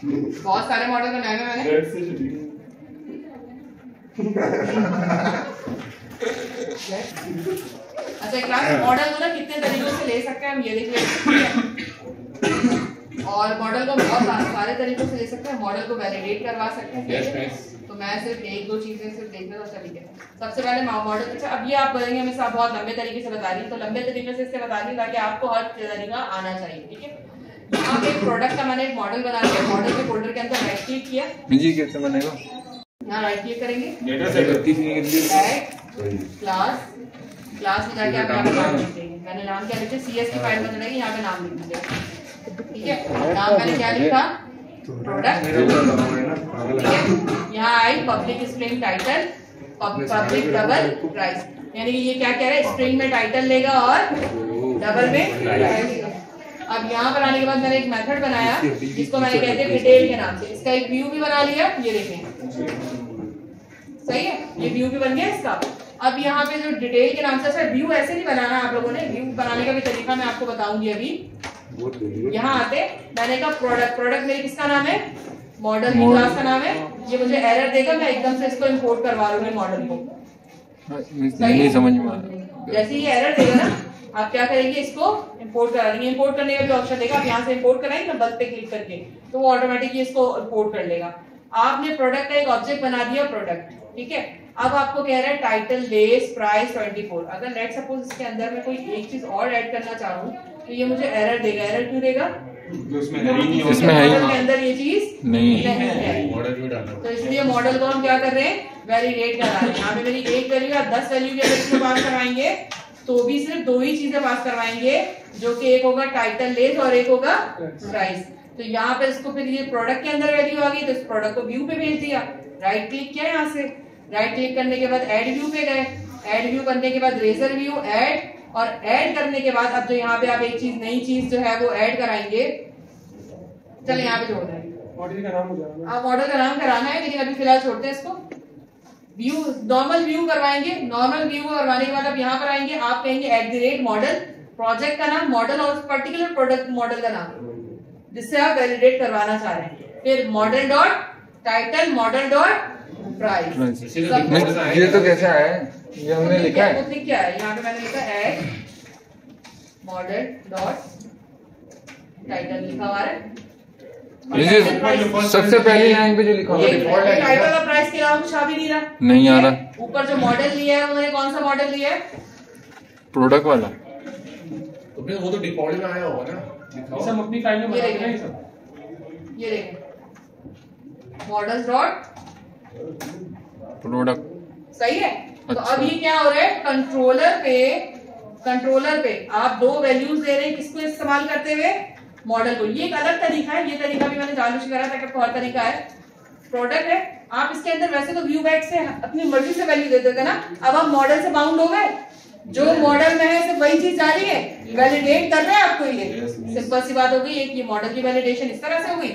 बहुत सारे मॉडल बनाए हैं मैंने। अच्छा क्लास मॉडल को ना कितने तरीकों से ले सकते हैं हम ये देख लेते हैं। और मॉडल को बहुत सारे तरीकों से ले सकते हैं। मॉडल को वैलिडेट करवा सकते हैं। तो मैं सिर्फ एक दो चीजें सिर्फ देख रहा हूँ। अच्छा ठीक है, सबसे पहले मॉडल। अच्छा अब ये आप बोलेंगे मैं सब बहुत लंबे तरीके से बता रही हूँ, तो लंबे तरीके से इससे बता रही हूँ ताकि आपको हर तरीका आना चाहिए। ठीक है, यहाँ पे एक प्रोडक्ट का मैंने एक मॉडल बना लिया। मॉडल के फोल्डर के अंदर राइट क्लिक किया। जी कैसे बनेगा? यहाँ राइट क्लिक करेंगे, क्लास में जाके आप यहाँ पे नाम लिख देंगे। मैंने नाम क्या लिखा? CS की फाइल में जाएगी, यहाँ पे नाम लिख दीजिए। ठीक है, नाम मैंने क्या लिखा? प्रोडक्ट। ठीक है, यहाँ आई public string title, public double price. यानी कि ये क्या कह रहा है? स्ट्रिंग में टाइटल लेगा और डबल में प्राइस लेगा। अब यहाँ पर आने के बाद मैंने एक मेथड बनाया जिसको मैंने कहते हैं डिटेल के नाम से। इसका एक व्यू भी बना लिया, ये देखें सही है, ये व्यू भी बन गया इसका। अब यहाँ पे जो डिटेल के नाम से, अच्छा व्यू ऐसे नहीं बनाना आप लोगों ने, व्यू बनाने का भी तरीका मैं आपको बताऊंगी अभी। यहाँ आते मैंने कहा प्रोडक्ट मेरे किसका नाम है? मॉडल की क्लास का नाम है। ये मुझे एरर देगा, मैं एकदम से इसको इंपोर्ट करवा लूंगी मॉडल को। नहीं समझ में आ रहा। जैसे ये एरर देगा ना, आप क्या करेंगे? इसको इंपोर्ट करा देंगे। इंपोर्ट करने का भी ऑप्शन देगा, आप यहाँ से इंपोर्ट कराएंगे ना बल पे क्लिक करके, तो वो ऑटोमेटिकली इसको इंपोर्ट कर लेगा। आपने प्रोडक्ट का एक ऑब्जेक्ट बना दिया प्रोडक्ट। ठीक है, अब आपको कह रहा है टाइटल, लेस, प्राइस 24। अगर लेट सपोज इसके अंदर मैं कोई एक चीज और ऐड करना चाहूँ तो ये मुझे एरर देगा। एरर क्यों देगा? इसमें है ही मॉडल के अंदर ये चीज नहीं है। तो इसलिए मॉडल को हम क्या कर रहे हैं? वैलिडेट करा रहे हैं। यहाँ पे मेरी एक वैल्यू या 10 वैल्यू की अगर इसको पास करवाएंगे तो भी सिर्फ दो ही चीजें पास करवाएंगे, जो कि एक होगा टाइटल, लेस और एक होगा प्राइस। तो यहाँ पे इसको फिर ये प्रोडक्ट के अंदर वैल्यू आ गई, तो इस प्रोडक्ट को व्यू पे भेज दिया। राइट क्लिक किया, यहाँ से राइट क्लिक करने के बाद ऐड व्यू पे गए। ऐड व्यू करने के बाद रेजर व्यू ऐड, और ऐड करने के बाद अब जो यहाँ पे आप एक चीज नई चीज जो है वो ऐड कराएंगे। चले यहाँ पे जोड़ देंगे, मॉडल का नाम हो जाएगा। आप मॉडल का नाम कराना है, लेकिन अभी फिलहाल छोड़ते हैं इसको। व्यू, नॉर्मल व्यू करवाएंगे। नॉर्मल व्यू करवाने के बाद आप यहाँ पर आएंगे, आप कहेंगे @मॉडल, प्रोजेक्ट का नाम मॉडल और पर्टिकुलर प्रोडक्ट मॉडल का नाम जिससे आप वैलिडेट करवाना चाह रहे हैं। फिर model dot title, model dot price. ये तो कैसा है? ये हमने लिखा है, खुद क्या है? यहाँ पे मैंने लिखा है मॉडल डॉट टाइटल लिखा हुआ है। सबसे पहली लाइन पे जो लिखा हुआ है टाइटल और प्राइस के अलावा कुछ आ भी नहीं रहा। नहीं आ रहा। ऊपर जो मॉडल लिया है उन्होंने कौन सा मॉडल लिया है? प्रोडक्ट वाला। तो फिर वो तो डिफॉल्ट में आया होगा ना, सब अपनी फाइल में बनाते हैं सब। ये देखें मॉडल्स डॉट प्रोडक्ट, सही है। अच्छा। तो अब ये क्या हो रहा है? कंट्रोलर पे आप दो वैल्यूज दे रहे हैं, किसको इस्तेमाल करते हुए? मॉडल को। ये एक अलग तरीका है, ये तरीका भी मैंने चालू करा था, आपको और तरीका है। प्रोडक्ट है, आप इसके अंदर वैसे तो व्यू बैक से अपनी मर्जी से वैल्यू दे देते ना, अब आप मॉडल से बाउंड हो गए। जो मॉडल में है सिर्फ वही चीज जा रही है, वैलिडेट कर रहे हैं आपको। ये सिंपल सी बात हो गई। एक ये मॉडल की वैलिडेशन इस तरह से हो गई।